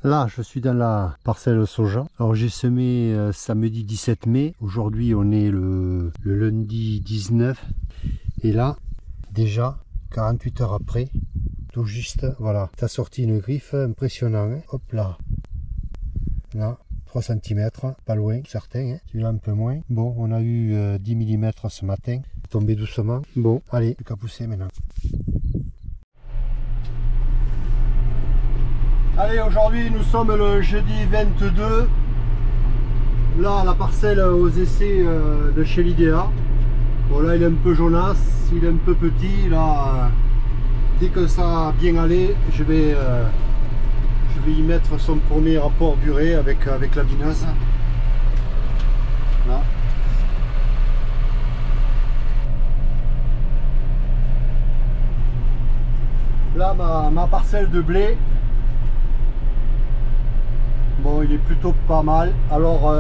Là, je suis dans la parcelle soja. Alors, j'ai semé samedi 17 mai. Aujourd'hui, on est le lundi 19. Et là, déjà, 48 heures après, tout juste, voilà, ça a sorti une griffe impressionnante. Hein. Hop là. Là, 3 cm, pas loin, certains. Hein. Celui-là, un peu moins. Bon, on a eu 10 mm ce matin. Tombé doucement. Bon, allez, plus qu'à pousser maintenant. Allez, aujourd'hui nous sommes le jeudi 22. Là, la parcelle aux essais de chez l'IDEA. Bon, là, il est un peu jaunasse, il est un peu petit. Là, dès que ça a bien allé, je vais y mettre son premier rapport d'urée avec la vinasse. Là. Là, ma parcelle de blé. Bon, il est plutôt pas mal. Alors,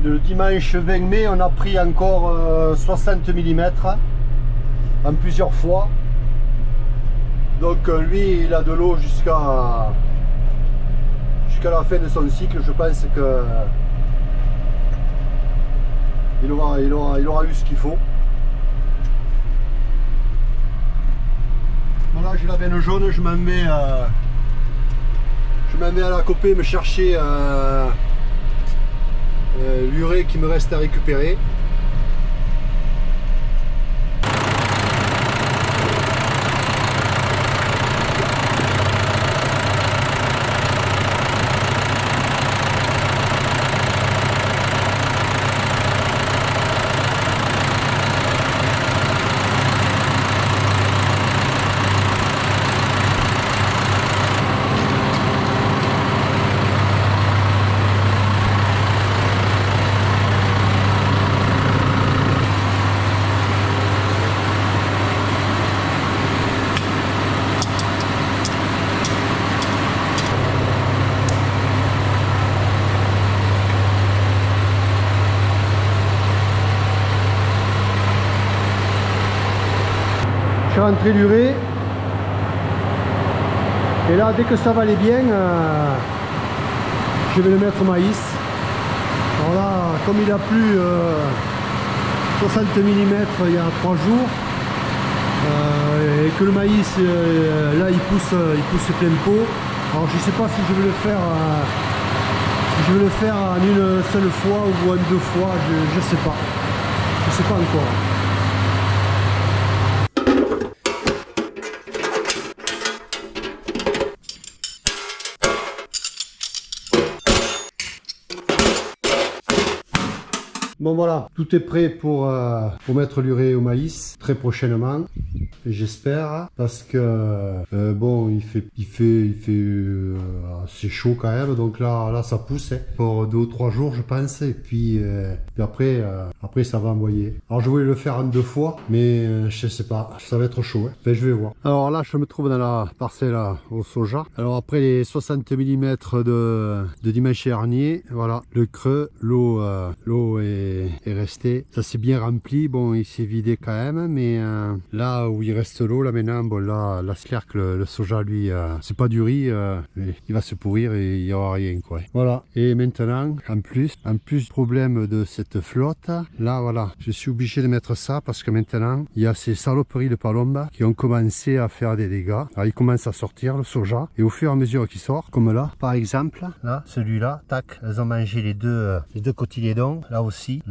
le dimanche 20 mai, on a pris encore 60 mm en plusieurs fois. Donc, lui, il a de l'eau jusqu'à la fin de son cycle. Je pense que il aura eu ce qu'il faut. Bon, là, j'ai la veine jaune, je m'en mets. Je m'en vais à la copée me chercher l'urée qui me reste à récupérer. Je suis rentré l'urée et là dès que ça va aller bien je vais le mettre au maïs. Alors là comme il a plu 60 mm il y a 3 jours et que le maïs là il pousse plein pot, alors je sais pas si je vais le faire en une seule fois ou en 2 fois, je sais pas encore. Bon voilà, tout est prêt pour mettre l'urée au maïs très prochainement, j'espère, parce que bon il fait assez chaud quand même, donc là ça pousse hein, pour 2 ou 3 jours je pense, et puis après ça va envoyer. Alors je voulais le faire en 2 fois, mais je sais pas, ça va être chaud, hein. Enfin, je vais voir. Alors là je me trouve dans la parcelle au soja. Alors après les 60 mm de dimanche dernier, voilà, le creux, l'eau est resté, ça s'est bien rempli. Bon, il s'est vidé quand même, mais là où il reste l'eau là maintenant, bon là c'est clair que le soja lui c'est pas du riz, il va se pourrir et il y aura rien quoi. Voilà, et maintenant en plus problème de cette flotte là, voilà, je suis obligé de mettre ça parce que maintenant il y a ces saloperies de palombes qui ont commencé à faire des dégâts. Alors il commence à sortir le soja, et au fur et à mesure qu'il sort, comme là par exemple, là celui-là, tac, elles ont mangé les deux cotylédons, là aussi.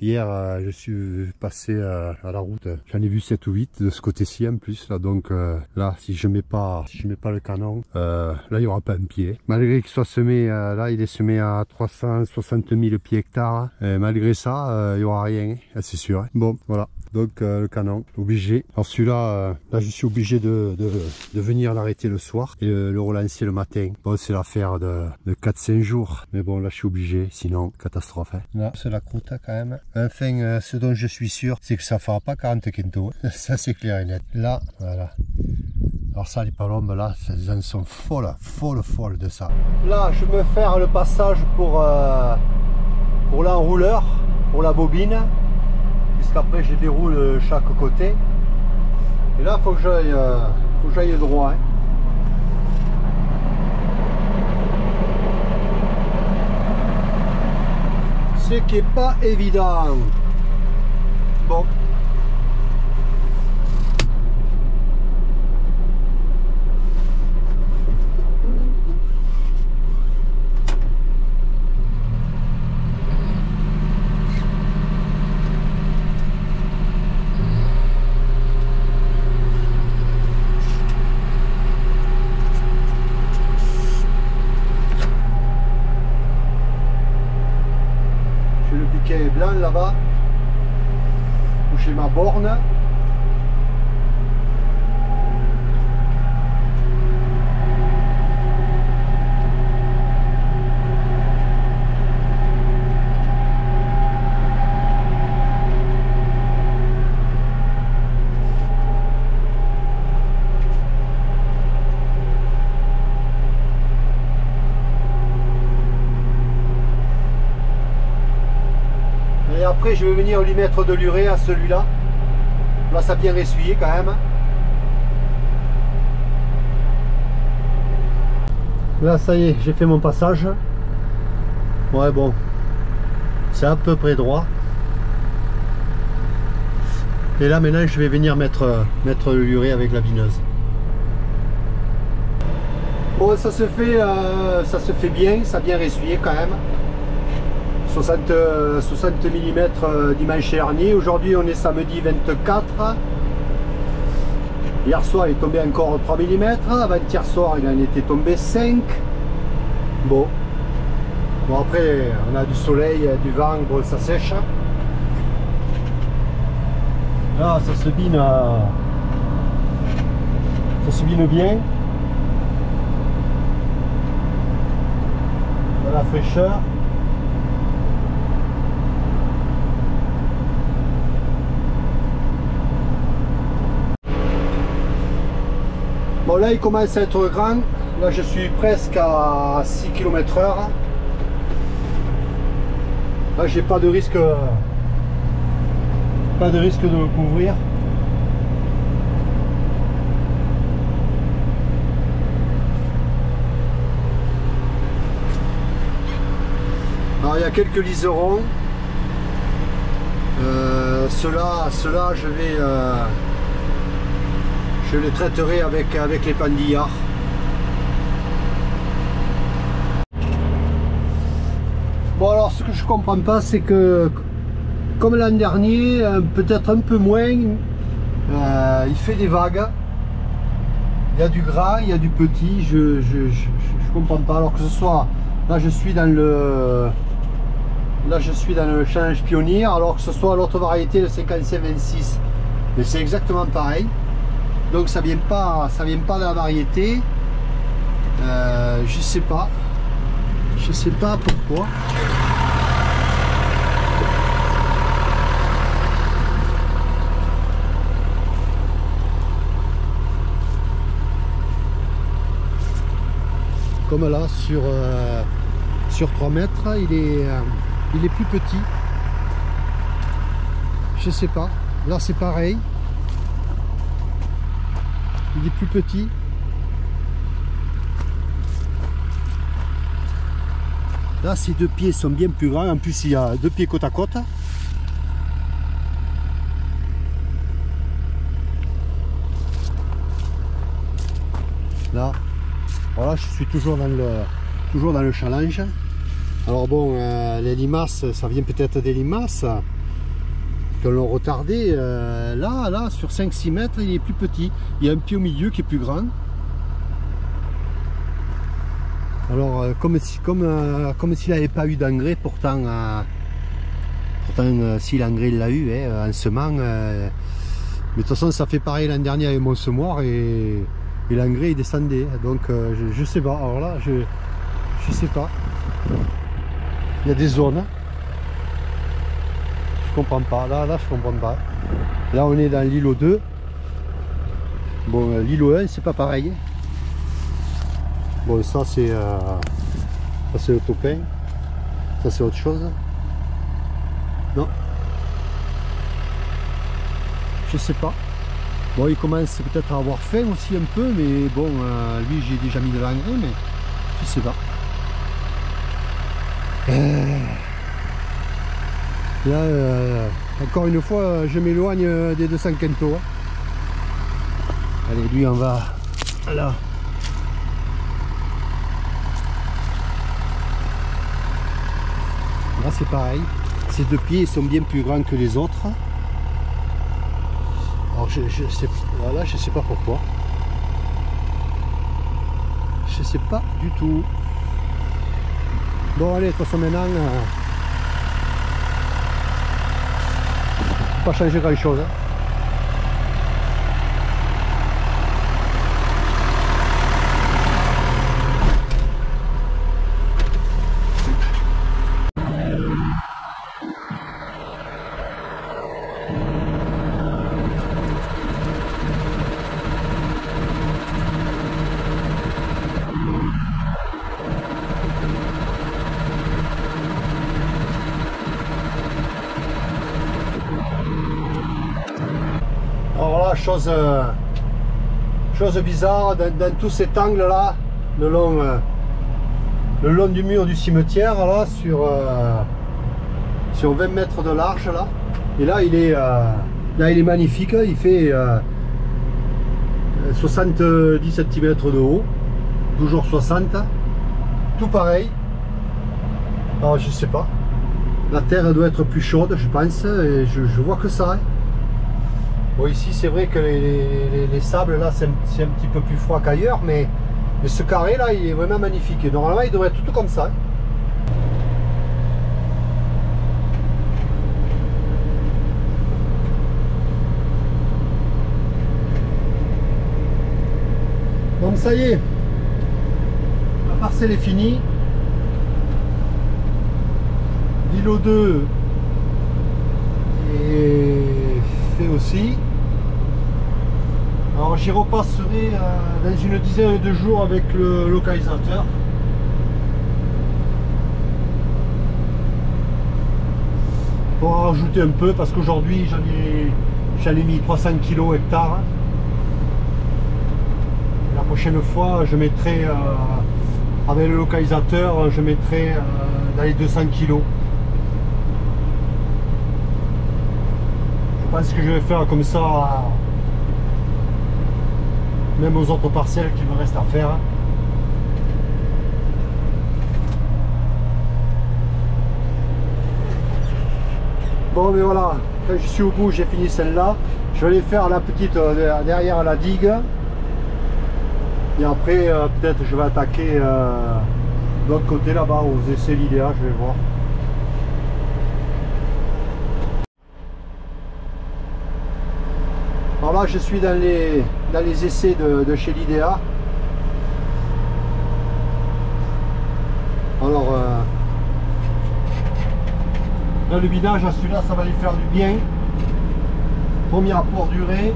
Hier, je suis passé à la route, j'en ai vu 7 ou 8 de ce côté-ci en plus, là, donc là, si je mets pas le canon, là, il n'y aura pas un pied. Malgré qu'il soit semé, là, il est semé à 360 000 pieds hectares, malgré ça, il n'y aura rien, c'est sûr. Hein. Bon, voilà. Donc le canon, obligé. Alors celui-là, là je suis obligé de venir l'arrêter le soir et le relancer le matin. Bon, c'est l'affaire de 4-5 jours. Mais bon, là je suis obligé, sinon catastrophe. Hein. Là, c'est la croûte quand même. Enfin, ce dont je suis sûr, c'est que ça ne fera pas 40 quintaux. Ça c'est clair et net. Là, voilà. Alors ça, les palombes là, elles en sont folles de ça. Là, je vais faire le passage pour l'enrouleur, pour la bobine. Puisqu'après je déroule chaque côté. Et là il faut que j'aille droit. Hein. Ce qui est pas évident. Bon. Blanc là-bas, chez ma borne. Et après je vais venir lui mettre de l'urée à celui-là. Là ça a bien essuyé quand même. Là ça y est, j'ai fait mon passage. Ouais bon, c'est à peu près droit. Et là maintenant je vais venir mettre l'urée avec la bineuse. Bon ça se fait bien, ça a bien essuyé quand même. 60 mm dimanche dernier. Aujourd'hui on est samedi 24. Hier soir il est tombé encore 3 mm. Avant-hier soir il en était tombé 5. Bon après on a du soleil, du vent, bon, ça sèche. Là ça se bine bien. De la fraîcheur. Bon là il commence à être grand, là je suis presque à 6 km/h. Là j'ai pas de risque de le couvrir. Alors il y a quelques liserons. Ceux-là je les traiterai avec les pandillards. Bon alors ce que je comprends pas c'est que comme l'an dernier, peut-être un peu moins, il fait des vagues. Il y a du gras, il y a du petit, je comprends pas. Alors que ce soit, là je suis dans le challenge pionnier, alors que ce soit l'autre variété, le 55-26. Mais c'est exactement pareil. Donc ça vient pas de la variété. Je sais pas pourquoi. Comme là sur 3 mètres, il est plus petit. Je sais pas. Là c'est pareil. Il est plus petit. Là, ces deux pieds sont bien plus grands. En plus, il y a 2 pieds côte à côte. Là, voilà, je suis toujours dans le challenge. Alors bon, les limaces, ça vient peut-être des limaces que l'on retardé. Là, sur 5-6 mètres, il est plus petit. Il y a un pied au milieu qui est plus grand. Alors, comme s'il n'avait pas eu d'engrais, pourtant si l'engrais l'a eu, en semant. Mais de toute façon, ça fait pareil l'an dernier avec mon semoir et l'engrais il descendait. Donc, je sais pas. Alors là, je sais pas. Il y a des zones. Je comprends pas, là je comprends pas. Là on est dans l'îlot 2. Bon, l'îlot 1 c'est pas pareil. Bon ça c'est le topin. Ça c'est autre chose. Non. Je sais pas. Bon il commence peut-être à avoir faim aussi un peu, mais bon lui j'ai déjà mis de l'engrais, mais je sais pas. Là, encore une fois, je m'éloigne des 200 quintos. Allez, lui, on va là. Là, c'est pareil. Ces deux pieds sont bien plus grands que les autres. Alors, voilà, je sais pas pourquoi. Je sais pas du tout. Bon, allez, de toute façon, maintenant, pas changer grand chose. Alors là, chose bizarre, dans tous cet angle là, le long du mur du cimetière, là, sur 20 mètres de large, là, et là il est magnifique, il fait 70 cm de haut, toujours 60, tout pareil. Alors je sais pas, la terre doit être plus chaude, je pense, et je vois que ça. Hein. Bon, ici c'est vrai que les sables là c'est un petit peu plus froid qu'ailleurs, mais ce carré là il est vraiment magnifique. Et normalement il devrait être tout comme ça. Hein. Donc ça y est, la parcelle est finie. L'îlot 2 est fait aussi. Alors j'y repasserai dans une dizaine de jours avec le localisateur. Pour en rajouter un peu parce qu'aujourd'hui j'en ai mis 300 kg hectare. La prochaine fois je mettrai avec le localisateur, je mettrai dans les 200 kg. Je pense que je vais faire comme ça même aux autres parcelles qu'il me reste à faire. Bon, mais voilà, quand je suis au bout, j'ai fini celle-là. Je vais aller faire la petite derrière la digue. Et après, peut-être je vais attaquer de l'autre côté là-bas, aux essais l'idéal, je vais voir. Alors là, je suis dans les essais de chez l'IDEA. Alors, là, le binage à celui-là, ça va lui faire du bien. Premier apport d'urée.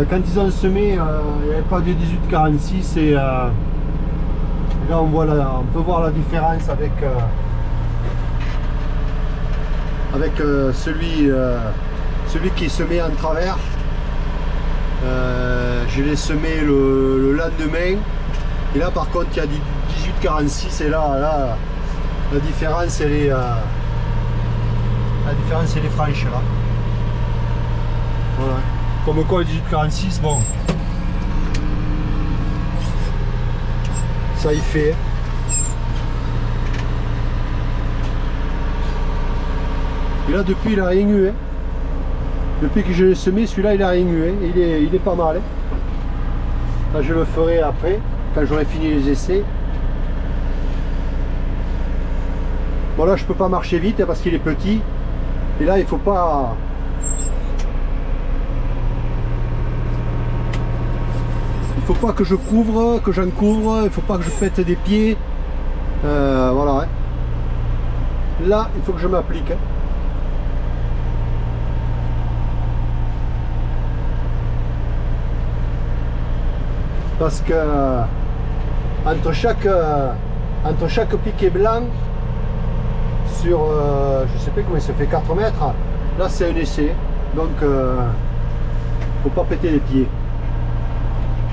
Quand ils ont semé, il n'y avait pas de 1846 et là on peut voir la différence avec celui qui est semé en travers. Je l'ai semé le lendemain et là par contre il y a du 1846 et là la différence elle est franche là. Voilà. Comme quoi le 1846, bon, ça y fait. Et là depuis il a rien eu. Hein. Depuis que je l'ai semé, celui-là il a rien eu. Hein. Il est pas mal. Hein. Là je le ferai après, quand j'aurai fini les essais. Bon là je peux pas marcher vite hein, parce qu'il est petit. Et là il faut pas... Il faut pas que je couvre, que j'en couvre, il faut pas que je pète des pieds. Voilà. Hein. Là, il faut que je m'applique. Hein. Parce que entre chaque piquet blanc, sur, je sais plus comment il se fait, 4 mètres, là c'est un essai. Donc, faut pas péter les pieds.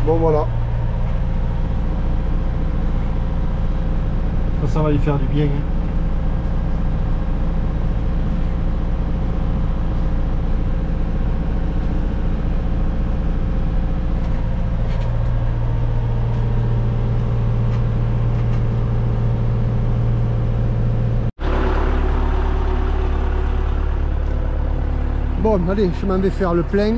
Bon voilà, ça va lui faire du bien. Hein. Bon, allez, je m'en vais faire le plein.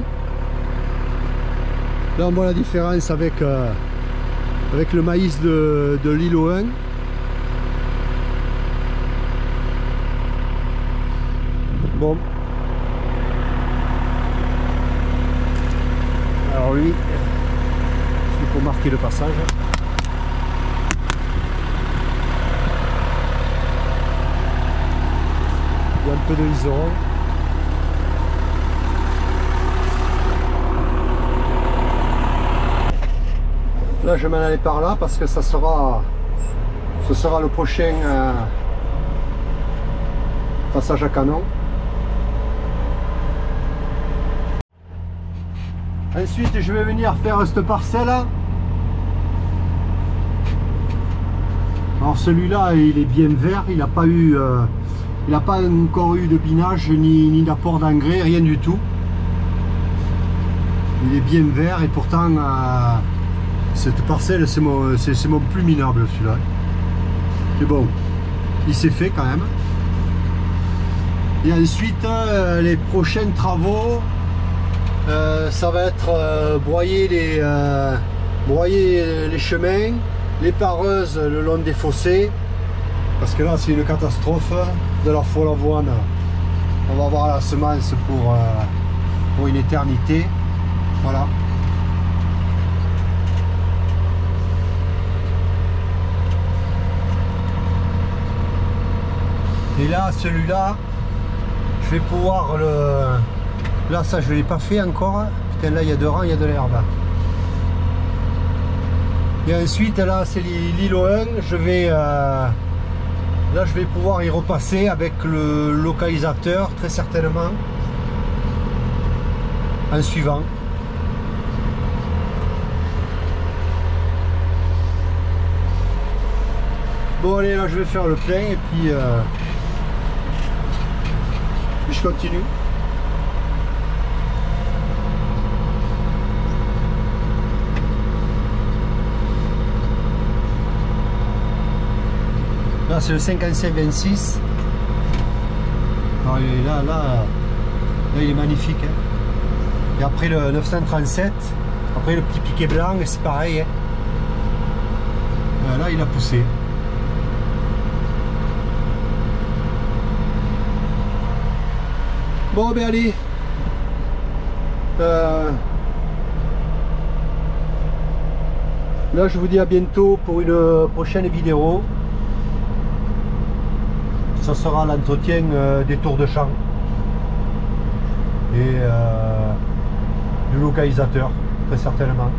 Là, on voit la différence avec le maïs de l'îlot 1. Bon. Alors lui, il faut marquer le passage. Il y a un peu de liseron. Là je m'en allais par là parce que ce sera le prochain passage à canon. Ensuite je vais venir faire cette parcelle. Alors celui-là il est bien vert, il n'a pas eu il n'a pas encore eu de binage ni d'apport d'engrais, rien du tout. Il est bien vert et pourtant cette parcelle c'est mon plus minable celui-là. Mais bon, il s'est fait quand même. Et ensuite les prochains travaux, ça va être broyer les chemins, les pareuses le long des fossés. Parce que là c'est une catastrophe de la folle avoine. On va avoir la semence pour une éternité. Voilà. Et là celui-là, je vais pouvoir le... Là ça je ne l'ai pas fait encore. Putain là il y a de rangs, il y a de l'herbe. Et ensuite là c'est l'îlot 1, je vais... Là je vais pouvoir y repasser avec le localisateur très certainement en suivant. Bon allez là je vais faire le plein et puis je continue. Là c'est le 55-26. Là il est magnifique. Hein. Et après le 937, après le petit piquet blanc, c'est pareil. Hein. Là il a poussé. Bon ben allez. Là je vous dis à bientôt pour une prochaine vidéo. Ça sera l'entretien des tours de champ et du localisateur très certainement.